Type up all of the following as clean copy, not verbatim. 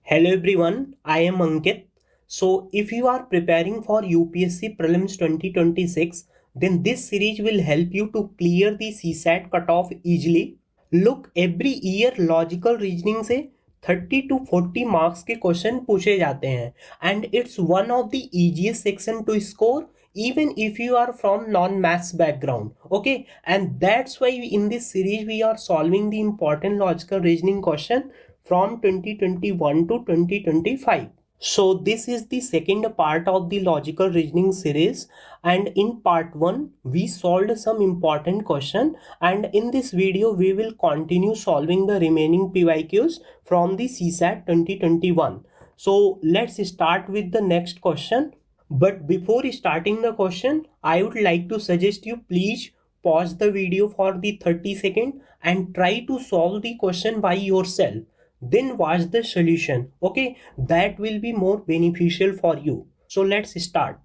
Hello everyone, I am Ankit. So if you are preparing for UPSC Prelims 2026, then this series will help you to clear the CSAT cutoff easily. Look, every year logical reasoning से 30 to 40 marks के question पूछे जाते हैं and it's one of the easiest section to score even if you are from non-maths background. Okay, and that's why in this series we are solving the important logical reasoning question from 2021 to 2025. So this is the second part of the logical reasoning series, and in part 1 we solved some important question, and in this video we will continue solving the remaining PYQs from the CSAT 2021. So let's start with the next question. But before starting the question, I would like to suggest you please pause the video for the 30 seconds and try to solve the question by yourself. Then watch the solution. Okay, that will be more beneficial for you. So let's start.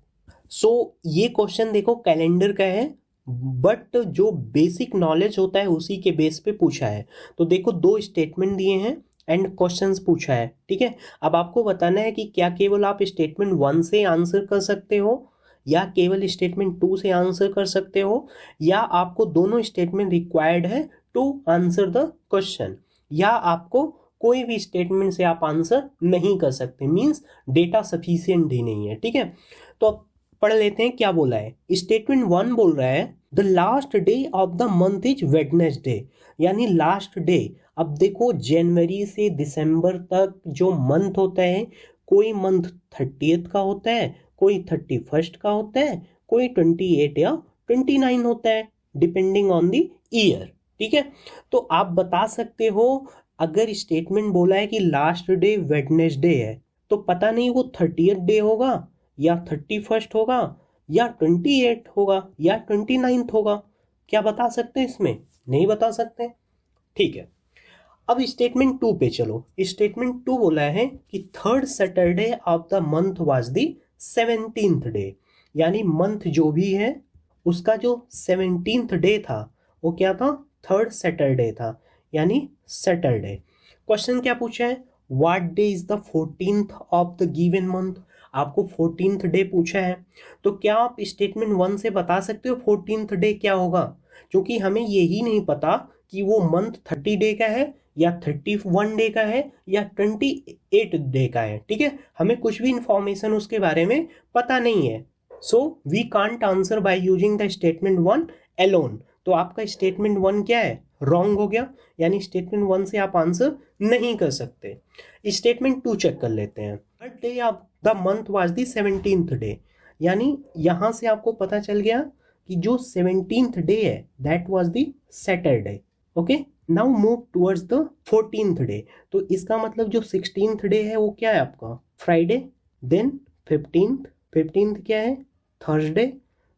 So ये question देखो calendar का है, but जो basic knowledge होता है उसी के base पे पूछा है. तो देखो दो स्टेटमेंट दिए हैं एंड क्वेश्चंस पूछा है. ठीक है, अब आपको बताना है कि क्या केवल आप स्टेटमेंट 1 से आंसर कर सकते हो या केवल स्टेटमेंट 2 से आंसर कर सकते हो, या आपको दोनों स्टेटमेंट रिक्वायर्ड है टू आंसर द क्वेश्चन, या आपको कोई भी स्टेटमेंट से आप आंसर नहीं कर सकते, मींस डेटा सफिशिएंट ही नहीं है. ठीक है, तो अब पढ़ लेते हैं क्या बोला है. स्टेटमेंट 1 बोल रहा है the last day of the month is Wednesday, यानी लास्ट डे. अब देखो जनवरी से दिसंबर तक जो मंथ होता है, कोई मंथ 30th का होता है, कोई 31st का होता है, कोई 28 या 29 होता है, डिपेंडिंग ऑन द ईयर. ठीक है, तो आप बता सकते हो अगर स्टेटमेंट बोला है कि लास्ट डे वेडनेसडे है, तो पता नहीं वो 30th डे होगा या 31st होगा या 28 होगा या 29th होगा. क्या बता सकते हैं इसमें? नहीं बता सकते. ठीक है, अब स्टेटमेंट 2 पे चलो. स्टेटमेंट 2 बोला है कि third Saturday of the month was the 17th day, यानी मंथ जो भी है उसका जो 17th डे था वो क्या था? थर्ड सैटरडे था, यानी सैटरडे. क्वेश्चन क्या पूछा है? What day is the 14th of the given month. आपको 14th डे पूछा है, तो क्या आप स्टेटमेंट 1 से बता सकते हो 14th डे क्या होगा? क्योंकि हमें यही नहीं पता कि वो मंथ 30 डे का है या 31 डे का है या 28 डे का है. ठीक है, हमें कुछ भी इंफॉर्मेशन उसके बारे में पता नहीं है. So we can't answer by using the statement 1 alone. तो आपका स्टेटमेंट 1 क्या है? रॉन्ग हो गया, यानी स्टेटमेंट 1 से आप आंसर नहीं कर सकते. स्टेटमेंट 2 चेक कर लेते हैं. Third day of the month was the 17th day, यानी यहां से आपको पता चल गया कि जो 17th डे है that was the Saturday. Okay, now move towards the 14th day. तो इसका मतलब जो 16th डे है वो क्या है आपका? फ्राइडे. देन 15th क्या है? थर्सडे.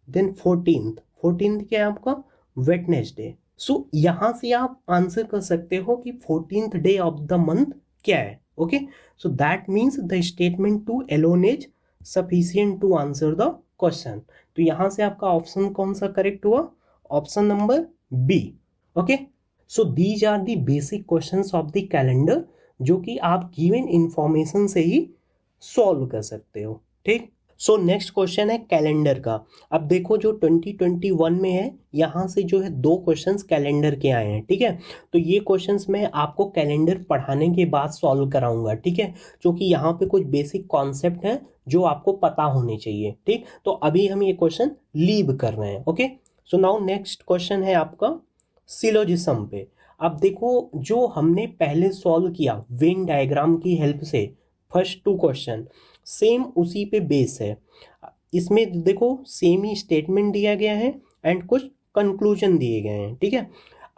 देन 14th क्या है आपका? वेडनेसडे. सो यहां से आप आंसर कर सकते हो कि 14th day of the month क्या है. Okay, so that means the statement 2 alone is sufficient to answer the question. तो यहां से आपका ऑप्शन कौन सा करेक्ट हुआ? Option number B. Okay, so these are the basic questions of the calendar जो कि आप गिवन इंफॉर्मेशन से ही सॉल्व कर सकते हो. ठीक, सो नेक्स्ट क्वेश्चन है कैलेंडर का. अब देखो जो 2021 में है, यहाँ से जो है 2 क्वेश्चंस कैलेंडर के आए हैं. ठीक है, तो ये क्वेश्चंस मैं आपको कैलेंडर पढ़ाने के बाद सॉल्व कराऊंगा. ठीक है, क्योंकि यहाँ पे कुछ बेसिक कॉन्सेप्ट हैं जो आपको पता होने चाहिए. ठीक, तो अभी हम ये क्वेश्चन लीव कर रहे हैं. Okay, so now next question है आपका सिलोजिज्म पे. अब देखो जो हमने पहले सॉल्व किया वेन डायग्राम की हेल्प से, फर्स्ट 2 क्वेश्चन सेम उसी पे बेस है. इसमें देखो सेम ही स्टेटमेंट दिया गया है एंड कुछ कंक्लूजन दिए गए हैं. ठीक है,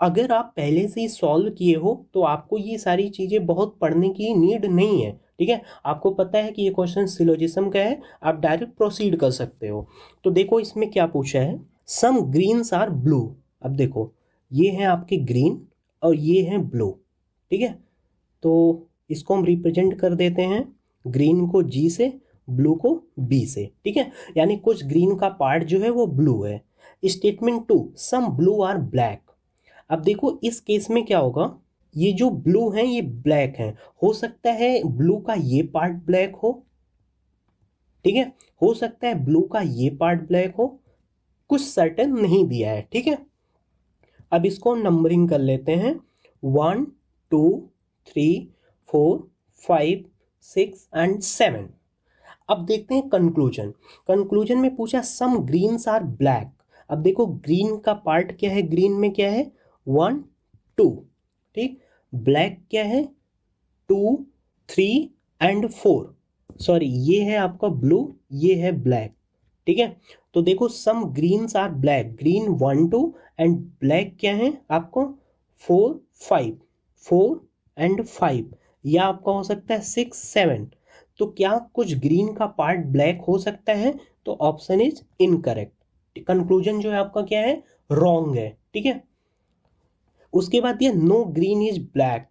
अगर आप पहले से ही सॉल्व किए हो तो आपको ये सारी चीज़ें बहुत पढ़ने की नीड नहीं है. ठीक है, आपको पता है कि ये क्वेश्चन सिलोजिज्म का है, आप डायरेक्ट प्रोसीड कर सकते हो. तो देखो इसमें क्या पूछा है, सम ग्रीन्स आर ब्लू. अब देखो ये हैं आपके ग्रीन और ये हैं ब्लू. ठीक है, तो इसको हम रिप्रेजेंट कर देते हैं, ग्रीन को G से, ब्लू को B से. ठीक है, यानी कुछ ग्रीन का पार्ट जो है वो ब्लू है. Statement 2 some blue are black. अब देखो इस केस में क्या होगा, ये जो ब्लू है ये ब्लैक है, हो सकता है ब्लू का ये पार्ट ब्लैक हो, ठीक है, हो सकता है ब्लू का ये पार्ट ब्लैक हो, कुछ सर्टेन नहीं दिया है, ठीक है। अब इसको नंबरिंग कर लेते हैं, 1 2 3 4 5 6 एंड 7। अब देखते हैं कंक्लूजन। कंक्लूजन में पूछा सम ग्रीन्स आर ब्लैक। अब देखो ग्रीन का पार्ट क्या है, ग्रीन में क्या है 1 2, ठीक, ब्लैक क्या है 2 3 एंड 4, सॉरी ये है आपका ब्लू, ये है ब्लैक, ठीक है। तो देखो some greens are black, green 1 2 and black क्या है आपको 4 5, 4 एंड 5, या आपका हो सकता है 6 7। तो क्या कुछ ग्रीन का पार्ट ब्लैक हो सकता है, तो ऑप्शन इज इनकरेक्ट। कंक्लूजन जो है आपका क्या है, रॉन्ग है, ठीक है। उसके बाद ये नो ग्रीन इज ब्लैक,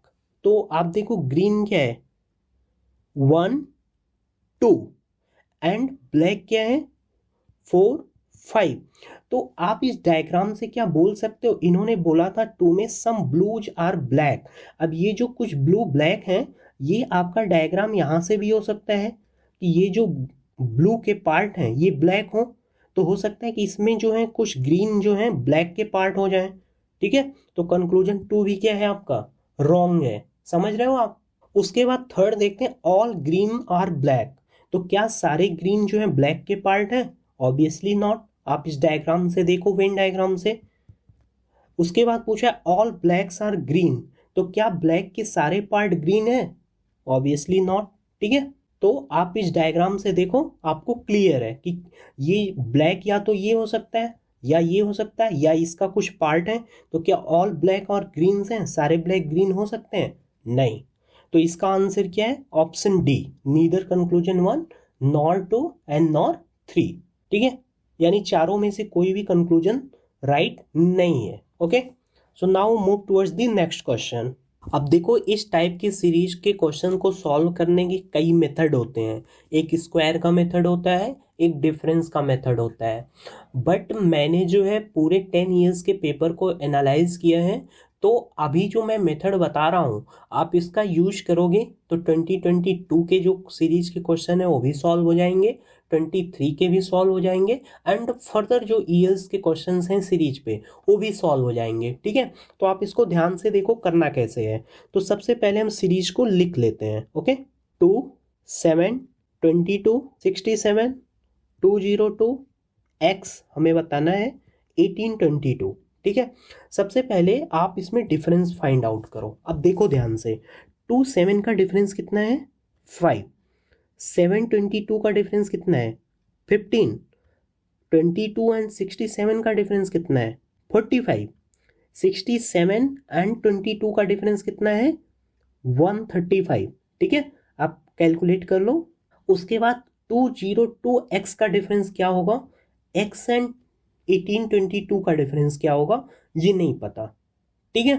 तो आप देखो ग्रीन क्या है 1 2 एंड ब्लैक क्या है 4 5। तो आप इस डायग्राम से क्या बोल सकते हो, इन्होंने बोला था 2 में सम ब्लूज आर ब्लैक। अब ये जो कुछ ब्लू ब्लैक है, ये आपका डायग्राम यहां से भी हो सकता है कि ये जो ब्लू के पार्ट हैं ये ब्लैक हो, तो हो सकता है कि इसमें जो है कुछ ग्रीन जो है ब्लैक के पार्ट हो जाए, ठीक है। तो कंक्लूजन 2 भी क्या है आपका रॉन्ग है, समझ रहे हो आप। उसके बाद थर्ड देखते हैं ऑल ग्रीन आर ब्लैक। तो क्या सारे ग्रीन जो है ब्लैक के पार्ट है, ऑब्वियसली नॉट। आप इस डायग्राम से देखो, वेन डायग्राम से। उसके बाद पूछा ऑल ब्लैक्स आर ग्रीन, तो क्या ब्लैक के सारे पार्ट ग्रीन है, ऑब्वियसली नॉट, ठीक है। तो आप इस डायग्राम से देखो, आपको क्लियर है कि ये ब्लैक या तो ये हो सकता है, या ये हो सकता है, या इसका कुछ पार्ट है। तो क्या ऑल ब्लैक और ग्रीन हैं, सारे ब्लैक ग्रीन हो सकते हैं, नहीं। तो इसका आंसर क्या है, option D, neither conclusion 1 nor 2 and nor 3, ठीक है। यानी चारों में से कोई भी कंक्लूजन राइट नहीं है, okay. So now move towards the next question. अब देखो इस टाइप की सीरीज के क्वेश्चन को सॉल्व करने के कई मेथड होते हैं। एक स्क्वायर का मेथड होता है, एक डिफरेंस का मेथड होता है। बट मैंने जो है पूरे 10 इयर्स के पेपर को एनालाइज किया है, तो अभी जो मैं मेथड बता रहा हूँ आप इसका यूज करोगे तो 2022 के जो सीरीज के क्वेश्चन है वो भी सॉल्व हो जाएंगे, 23 के भी सॉल्व हो जाएंगे, एंड फर्दर जो ईयर्स के क्वेश्चंस हैं सीरीज पे वो भी सॉल्व हो जाएंगे, ठीक है। तो आप इसको ध्यान से देखो करना कैसे है। तो सबसे पहले हम सीरीज को लिख लेते हैं, ओके। 2 7 22 67 202 एक्स हमें बताना है 1822, ठीक है। सबसे पहले आप इसमें डिफरेंस फाइंड आउट करो। अब देखो ध्यान से, 2 7 का डिफरेंस कितना है 5, 7 22 का डिफरेंस कितना है 15, 22 एंड 67 का डिफरेंस कितना है 45, 67 एंड 22 का डिफरेंस कितना है 135, ठीक है। आप कैलकुलेट कर लो। उसके बाद 202x का डिफरेंस क्या होगा, x एंड 1822 का डिफरेंस क्या होगा ये नहीं पता, ठीक है।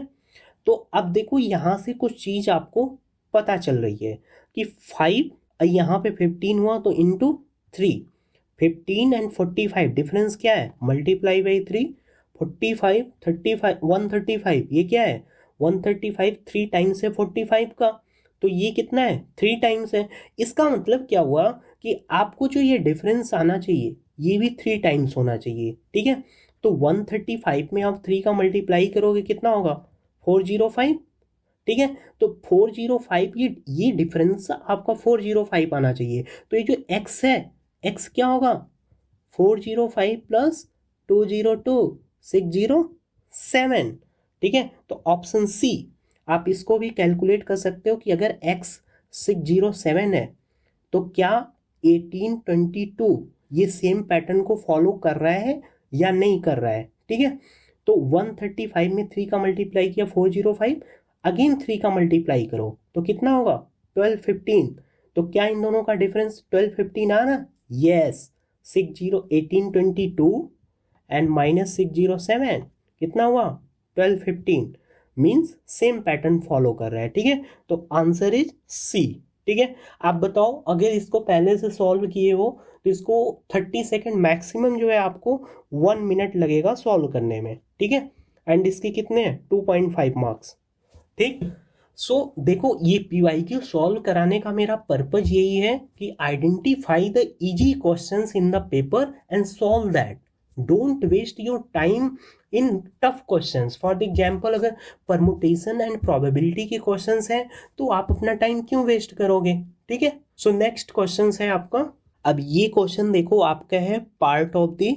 तो अब देखो यहां से कुछ चीज आपको पता चल रही है कि 5 यहाँ पे 15 हुआ तो इंटू 3, 15 एंड 45 डिफरेंस क्या है मल्टीप्लाई बाई 3, 45 35 135 ये क्या है 135, 3 टाइम्स है 45 का, तो ये कितना है 3 टाइम्स है। इसका मतलब क्या हुआ कि आपको जो ये डिफरेंस आना चाहिए ये भी 3 टाइम्स होना चाहिए, ठीक है। तो 135 में आप 3 का मल्टीप्लाई करोगे कितना होगा 405, ठीक है। तो 405 ये डिफरेंस आपका 405 आना चाहिए। तो ये जो x है x क्या होगा 405 प्लस 202 607, ठीक है। तो ऑप्शन सी, आप इसको भी कैलकुलेट कर सकते हो कि अगर x 607 है तो क्या 1822 ये सेम पैटर्न को फॉलो कर रहा है या नहीं कर रहा है, ठीक है। तो 135 में 3 का मल्टीप्लाई किया 405, अगेन 3 का मल्टीप्लाई करो तो कितना होगा 1215। तो क्या इन दोनों का डिफरेंस 1215 आ रहा, यस। 1822 एंड माइनस 607 कितना हुआ 1215, मीन्स सेम पैटर्न फॉलो कर रहा है, ठीक है। तो आंसर इज सी, ठीक है। आप बताओ अगर इसको पहले से सॉल्व किए हो तो इसको 30 सेकेंड मैक्सिमम जो है आपको 1 मिनट लगेगा सॉल्व करने में, ठीक है। एंड इसके कितने हैं 2.5 मार्क्स। ठीक। सो देखो ये PYQ सॉल्व कराने का मेरा पर्पज यही है कि identify the easy questions in the paper and solve that. Don't waste your time in tough questions. For example अगर परमुटेशन एंड प्रोबेबिलिटी के क्वेश्चंस हैं तो आप अपना टाइम क्यों वेस्ट करोगे। ठीक है। सो नेक्स्ट क्वेश्चन है आपका। अब ये क्वेश्चन देखो आपका है part of the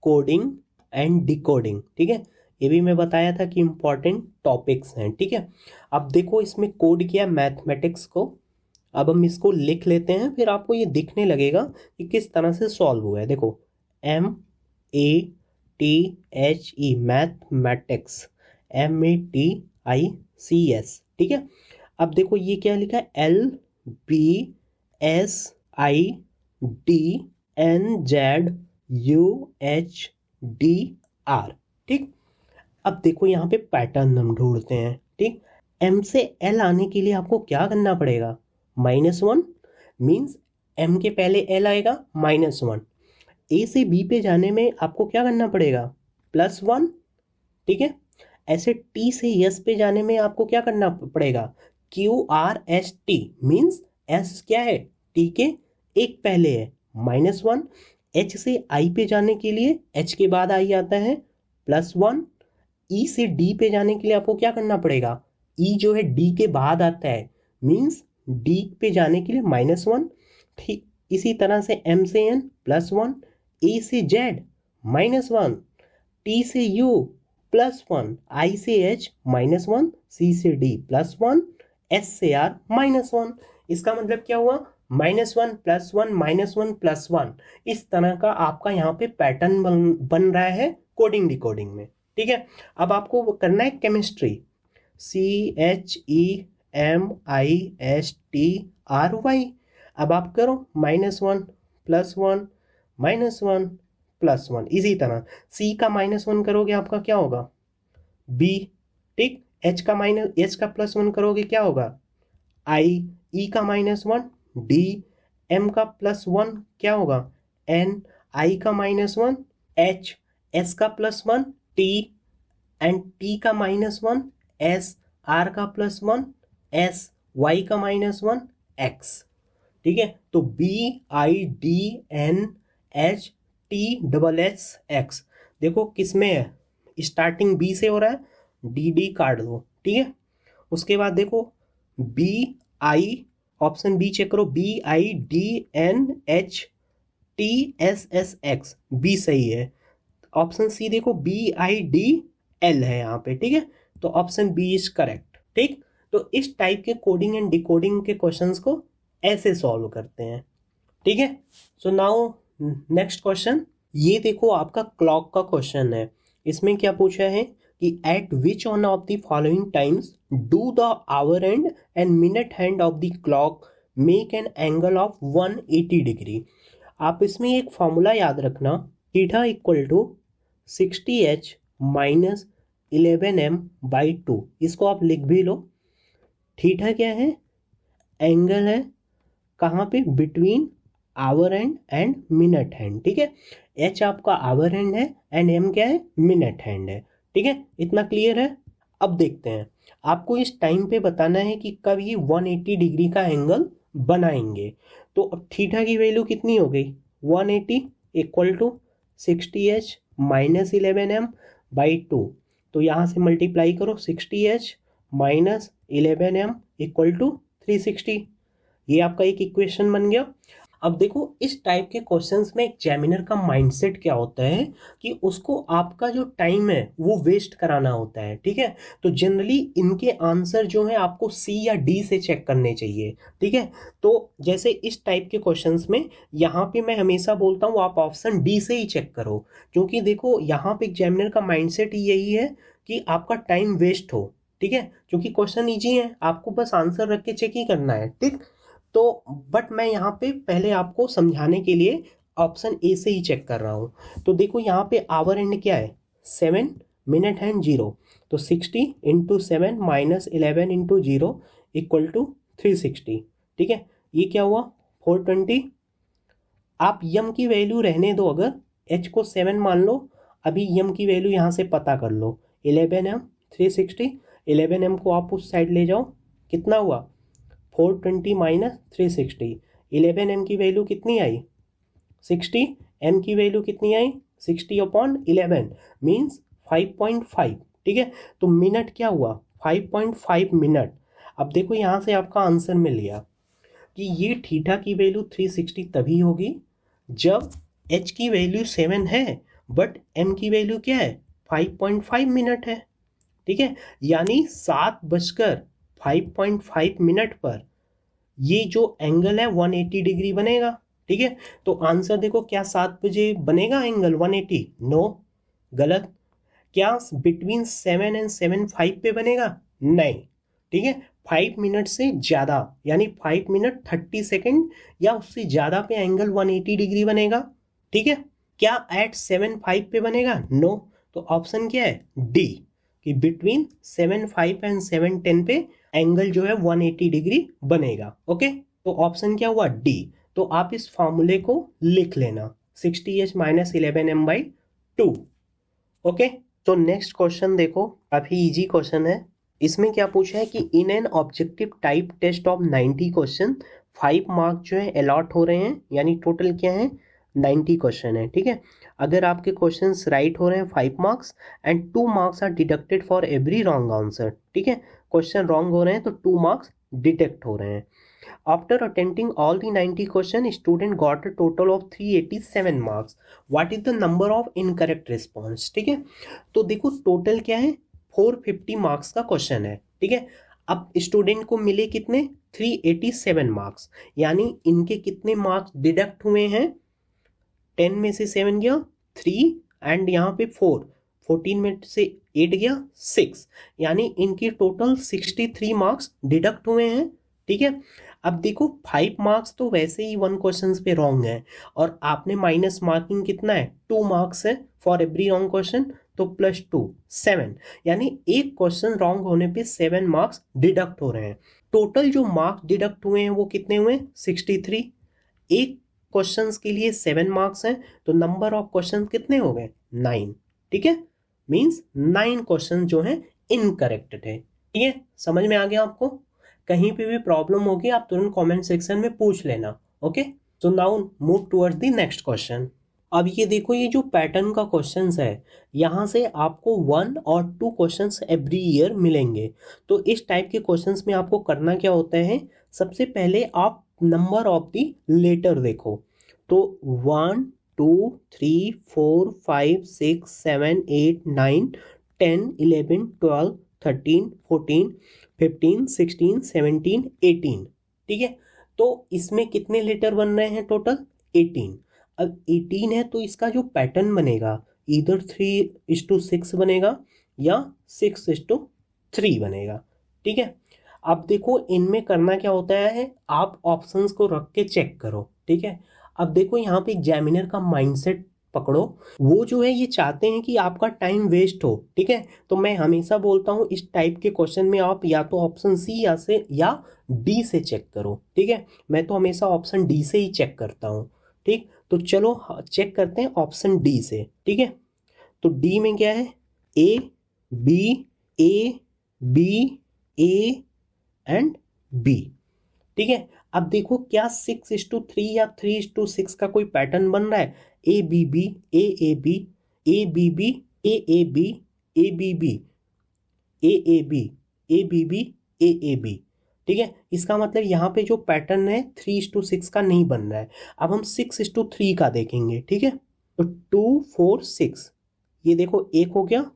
coding and decoding. ठीक है, ये भी मैं बताया था कि इंपॉर्टेंट टॉपिक्स हैं। ठीक है, अब देखो इसमें कोड किया मैथमेटिक्स को। अब हम इसको लिख लेते हैं, फिर आपको ये दिखने लगेगा कि किस तरह से सॉल्व हुआ है। देखो MATHE मैथमेटिक्स, MATICS। ठीक है, अब देखो ये क्या लिखा है, LBSIDNZUHDR। ठीक, अब देखो यहाँ पे पैटर्न हम ढूंढते हैं। ठीक, M से L आने के लिए आपको क्या करना पड़ेगा, -1 मीन्स M के पहले L आएगा -1। A से B पे जाने में आपको क्या करना पड़ेगा, +1। ठीक है, ऐसे T से S पे जाने में आपको क्या करना पड़ेगा, QRST मीन्स S क्या है, T के एक पहले है, -1। H से I पे जाने के लिए H के बाद I आता है, +1। E से D पे जाने के लिए आपको क्या करना पड़ेगा, E जो है D के बाद आता है मीन्स D पे जाने के लिए -1। ठीक, इसी तरह से M से N +1, A से Z -1, T से U +1, I से H -1, C से D +1, S से R -1। इसका मतलब क्या हुआ, -1 +1 -1 +1। इस तरह का आपका यहाँ पे पैटर्न बन रहा है कोडिंग डिकोडिंग में। ठीक है, अब आपको करना है केमिस्ट्री, CHEMISTRY। अब आप करो -1 +1 -1 +1। इसी तरह C का -1 करोगे आपका क्या होगा, B। ठीक, H का +1 करोगे क्या होगा, I। E का -1 D। M का +1 क्या होगा, N। I का -1 H। S का +1 T एंड T का -1 S। R का +1 S। Y का -1 X। ठीक है, तो BIDNHTSS। देखो किस में है, स्टार्टिंग B से हो रहा है, DD काट दो। ठीक है, उसके बाद देखो BI, ऑप्शन B चेक करो, BIDNHTSSX, B सही है। ऑप्शन C देखो BIDL है यहाँ पे। ठीक है, तो ऑप्शन B इज करेक्ट। ठीक, तो इस टाइप के कोडिंग एंड डिकोडिंग के क्वेश्चंस को ऐसे सॉल्व करते हैं। ठीक है, सो नाउ नेक्स्ट क्वेश्चन। ये देखो आपका क्लॉक का क्वेश्चन है। इसमें क्या पूछा है कि at which one of the following times do the hour hand and minute hand of the clock make an angle of 180 degree. आप इसमें एक फॉर्मूला याद रखना, theta equal to 60H minus 11m/2। इसको आप लिख भी लो। थीटा क्या है, एंगल है कहाँ पे, between hour hand and minute hand. ठीक है, H आपका आवर हैंड है एंड M क्या है, मिनट हैंड है। ठीक है, इतना क्लियर है। अब देखते हैं, आपको इस टाइम पे बताना है कि कब ये 180 डिग्री का एंगल बनाएंगे। तो अब थीटा की वैल्यू कितनी हो गई, 180 equal to 60H minus 11m/2। तो यहाँ से मल्टीप्लाई करो, 60H minus 11m equal to 360। ये आपका एक इक्वेशन बन गया। अब देखो इस टाइप के क्वेश्चंस में एग्जामिनर का माइंडसेट क्या होता है कि उसको आपका जो टाइम है वो वेस्ट कराना होता है। ठीक है, तो जनरली इनके आंसर जो है आपको C या D से चेक करने चाहिए। ठीक है, तो जैसे इस टाइप के क्वेश्चंस में यहाँ पे मैं हमेशा बोलता हूँ आप ऑप्शन D से ही चेक करो, क्योंकि देखो यहाँ पे एग्जामिनर का माइंडसेट ही यही है कि आपका टाइम वेस्ट हो। ठीक है, क्योंकि क्वेश्चन ईजी है, आपको बस आंसर रख के चेक ही करना है। ठीक, तो बट मैं यहाँ पे पहले आपको समझाने के लिए ऑप्शन ए से ही चेक कर रहा हूँ। तो देखो यहाँ पे आवर एंड क्या है, 7, मिनट हैंड 0। तो 60 × 7 माइनस 11 × 0 इक्वल टू 360। ठीक है, ये क्या हुआ, 420। आप यम की वैल्यू रहने दो, अगर एच को 7 मान लो, अभी यम की वैल्यू यहाँ से पता कर लो, 11m 360 11m को आप उस साइड ले जाओ, कितना हुआ 420 माइनस 360, 11m की वैल्यू कितनी आई 60, m की वैल्यू कितनी आई 60/11 मीन्स 5.5। ठीक है, तो मिनट क्या हुआ 5.5 मिनट। अब देखो यहाँ से आपका आंसर मिल गया कि ये थीटा की वैल्यू 360 तभी होगी जब h की वैल्यू 7 है बट m की वैल्यू क्या है 5.5 मिनट है। ठीक है, यानी 7:05 मिनट पर ये जो एंगल है 180 डिग्री बनेगा। ठीक है, तो आंसर देखो क्या 7 बजे बनेगा एंगल 180? नो, गलत। क्या बिटवीन 7 एंड 7:05 पे बनेगा? नहीं। ठीक है, 5 मिनट से ज़्यादा यानी 5 मिनट 30 सेकेंड या उससे ज़्यादा पे एंगल 180 डिग्री बनेगा। ठीक है, क्या एट 7:05 पे बनेगा? नो। तो ऑप्शन क्या है डी, कि बिटवीन 7:05 एंड 7:10 पे एंगल जो है 180 डिग्री बनेगा। ओके, तो ऑप्शन क्या हुआ डी। तो आप इस फॉर्मूले को लिख लेना 60h माइनस 11m/2। ओके, तो नेक्स्ट क्वेश्चन देखो, काफी इजी क्वेश्चन है। इसमें क्या पूछा है कि in an objective type test of 90 question 5 mark जो है अलॉट हो रहे हैं, यानी टोटल क्या है 90 क्वेश्चन है। ठीक है, अगर आपके क्वेश्चंस राइट हो रहे हैं 5 marks and 2 marks are deducted for every wrong answer. ठीक है, क्वेश्चन रॉन्ग हो रहे हैं तो 2 मार्क्स डिडक्ट हो रहे हैं। After attempting all the 90 questions, student got a total of 387 marks. What is the number of incorrect response? ठीक है, तो देखो टोटल क्या है 450 मार्क्स का क्वेश्चन है। ठीक है, अब स्टूडेंट को मिले कितने 387 मार्क्स, यानी इनके कितने मार्क्स डिडक्ट हुए हैं 10 में से 7 गया 3 एंड यहाँ पे 4, 14 में से 8 गया 6, यानी इनकी टोटल 63 मार्क्स डिडक्ट हुए हैं। ठीक है, अब देखो 5 मार्क्स तो वैसे ही 1 क्वेश्चन पे रॉन्ग है और आपने माइनस मार्किंग कितना है 2 मार्क्स है फॉर एवरी रॉन्ग क्वेश्चन, तो +2 7, यानी एक क्वेश्चन रॉन्ग होने पे 7 मार्क्स डिडक्ट हो रहे हैं। टोटल जो मार्क्स डिडक्ट हुए हैं वो कितने हुए 63। एक क्वेश्चंस के लिए 7 मार्क्स हैं तो नंबर ऑफ क्वेश्चन कितने हो गए 9। ठीक है, मींस 9 क्वेश्चन जो हैं इनकरेक्ट थे। ठीक है, समझ में आ गया आपको? कहीं पे भी प्रॉब्लम होगी आप तुरंत कमेंट सेक्शन में पूछ लेना। Okay, so now move towards the next question. अब ये देखो, ये जो पैटर्न का क्वेश्चंस है यहाँ से आपको 1 और 2 क्वेश्चंस एवरी ईयर मिलेंगे। तो इस टाइप के क्वेश्चंस में आपको करना क्या होता है, सबसे पहले आप नंबर ऑफ द लेटर देखो, तो 1 2 3 4 5 6 7 8 9 10 11 12 13 14 15 16 17 18। ठीक है, तो इसमें कितने लेटर बन रहे हैं टोटल 18। अब 18 है तो इसका जो पैटर्न बनेगा इधर 3:6 बनेगा या 6:3 बनेगा। ठीक है, अब देखो इनमें करना क्या होता है, आप ऑप्शंस को रख के चेक करो। ठीक है, अब देखो यहाँ पे एग्जामिनर का माइंडसेट पकड़ो, वो जो है ये चाहते हैं कि आपका टाइम वेस्ट हो। ठीक है, तो मैं हमेशा बोलता हूँ इस टाइप के क्वेश्चन में आप या तो ऑप्शन सी या डी से चेक करो। ठीक है, मैं तो हमेशा ऑप्शन डी से ही चेक करता हूँ। ठीक, तो चलो चेक करते हैं ऑप्शन डी से। ठीक है, तो डी में क्या है A B A and B. ठीक है, अब देखो क्या 6:3 या 3:6 का कोई पैटर्न बन रहा है, A B B A B A B B A B A B B A B A B B A B. ठीक है, इसका मतलब यहाँ पे जो पैटर्न है 3:6 का नहीं बन रहा है। अब हम 6:3 का देखेंगे। ठीक है, तो 2 4 6, ये देखो एक हो गया,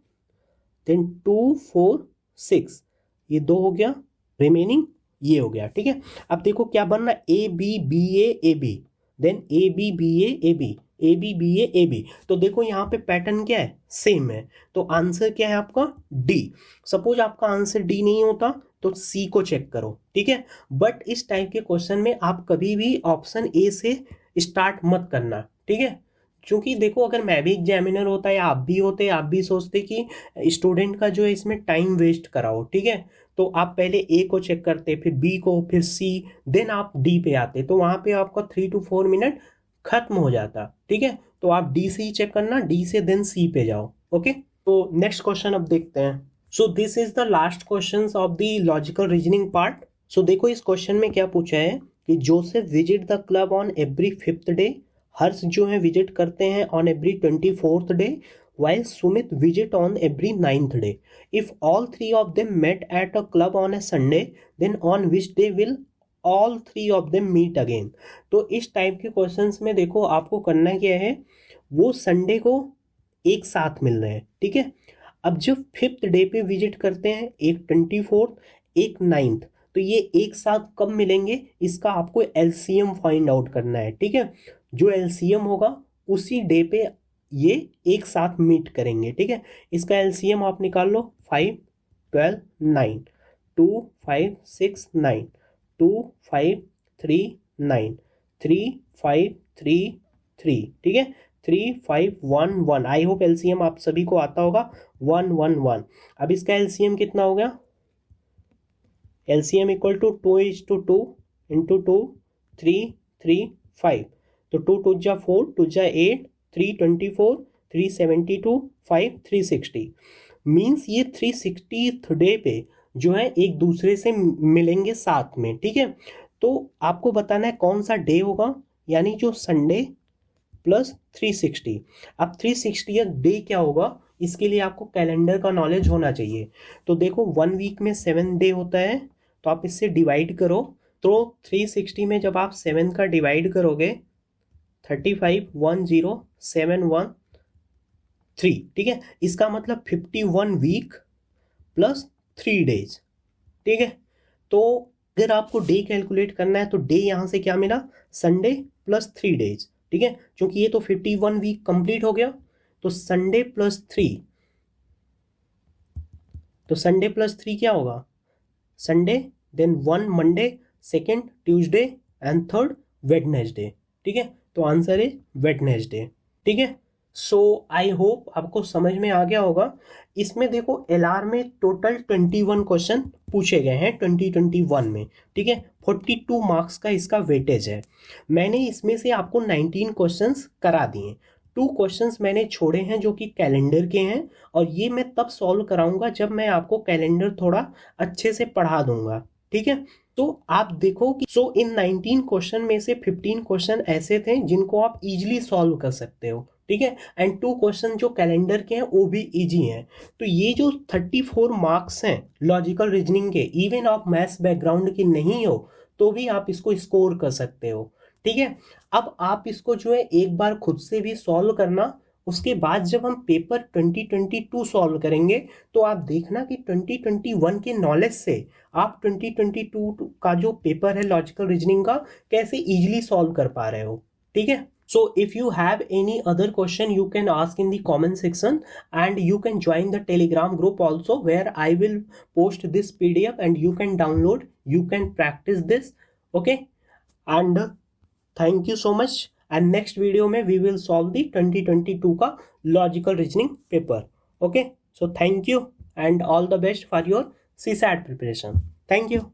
देन 2 4 6, ये 2 हो गया, रिमेनिंग ये हो गया। ठीक है, अब देखो क्या बन रहा है A B B A B, then A B B A B A B B A B. तो देखो यहाँ पे पैटर्न क्या है सेम है, तो आंसर क्या है आपका डी। सपोज आपका आंसर डी नहीं होता तो सी को चेक करो। ठीक है, बट इस टाइप के क्वेश्चन में आप कभी भी ऑप्शन ए से स्टार्ट मत करना। ठीक है, क्योंकि देखो अगर मैं भी एग्जामिनर होता या आप भी होते, आप भी सोचते कि स्टूडेंट का जो है इसमें टाइम वेस्ट कराओ। ठीक है, तो आप पहले ए को चेक करते, फिर बी को, फिर सी, देन आप डी पे आते, तो वहाँ पे आपका 3 to 4 मिनट खत्म हो जाता। ठीक है, तो आप डी से ही चेक करना, डी से देन सी पे जाओ। ओके, तो नेक्स्ट क्वेश्चन अब देखते हैं। So this is the last question of the logical reasoning part. So देखो इस क्वेश्चन में क्या पूछा है कि Joseph visit the club on every 5th day, Harsh जो है विजिट करते हैं on every 24th day, while Sumit visit on every 9th day. If all three of them met at a club on a Sunday, then on which day will all three of them meet again? तो इस type के questions में देखो आपको करना क्या है, वो संडे को एक साथ मिल रहे हैं, ठीक है। अब जब 5th डे पे विजिट करते हैं, एक 24th एक 9th, तो ये एक साथ कब मिलेंगे, इसका आपको एलसीएम फाइंड आउट करना है, ठीक है। जो एलसीएम होगा उसी डे पे ये एक साथ मीट करेंगे, ठीक है। इसका एलसीएम आप निकाल लो, 5 12 9, 2 5 6 9, 2 5 3 9, 3 5 3 3, ठीक है, 3 5 1 1। आई होप एलसीएम आप सभी को आता होगा, 1 1 1। अब इसका एलसीएम कितना हो गया, एलसीएम इक्वल टू 2:2 इंटू 2 3 3 5, तो 2 2 जा 4 2 जा 8 3 24 3 72 5 360। मीन्स ये 360th डे पे जो है एक दूसरे से मिलेंगे साथ में, ठीक है। तो आपको बताना है कौन सा डे होगा, यानी जो संडे प्लस 360। अब 360th डे क्या होगा, इसके लिए आपको कैलेंडर का नॉलेज होना चाहिए। तो देखो 1 वीक में 7 डे होता है, तो आप इससे डिवाइड करो, तो 360 में जब आप 7 का डिवाइड करोगे 35 1 0 7 1 3, ठीक है। इसका मतलब 51 वीक प्लस 3 डेज, ठीक है। तो अगर आपको डे कैलकुलेट करना है तो डे यहां से क्या मिला, संडे प्लस 3 डेज, ठीक है। क्योंकि ये तो 51 वीक कंप्लीट हो गया, तो संडे प्लस 3, तो संडे प्लस 3 क्या होगा, Sunday then 1 Monday, 2nd Tuesday and 3rd Wednesday, ठीक है। तो आंसर है वेडनेसडे, ठीक है। सो आई होप आपको समझ में आ गया होगा। इसमें देखो एलआर में टोटल 21 क्वेश्चन पूछे गए हैं 2021 में, ठीक है। 42 मार्क्स का इसका वेटेज है। मैंने इसमें से आपको 19 क्वेश्चंस करा दिए, 2 क्वेश्चंस मैंने छोड़े हैं जो कि कैलेंडर के हैं, और ये मैं तब सॉल्व कराऊंगा जब मैं आपको कैलेंडर थोड़ा अच्छे से पढ़ा दूंगा, ठीक है। तो आप देखो कि सो इन 19 क्वेश्चन में से 15 क्वेश्चन ऐसे थे जिनको आप इजीली सॉल्व कर सकते हो, ठीक है। एंड 2 क्वेश्चन जो कैलेंडर के हैं वो भी इजी हैं। तो ये जो 34 मार्क्स हैं लॉजिकल रीजनिंग के, इवन आप मैथ्स बैकग्राउंड के नहीं हो तो भी आप इसको स्कोर कर सकते हो, ठीक है। अब आप इसको जो है एक बार खुद से भी सॉल्व करना, उसके बाद जब हम पेपर 2022 सॉल्व करेंगे तो आप देखना कि 2021 के नॉलेज से आप 2022 का जो पेपर है लॉजिकल रीजनिंग का कैसे इजीली सॉल्व कर पा रहे हो, ठीक है। So if you have any other question, you can ask in the comment section, and you can join the Telegram group also, where I will post this PDF and you can download, you can practice this, okay. And thank you so much, and next video में we will solve the 2022 का logical reasoning paper, okay. So thank you and all the best for your CSAT preparation. Thank you.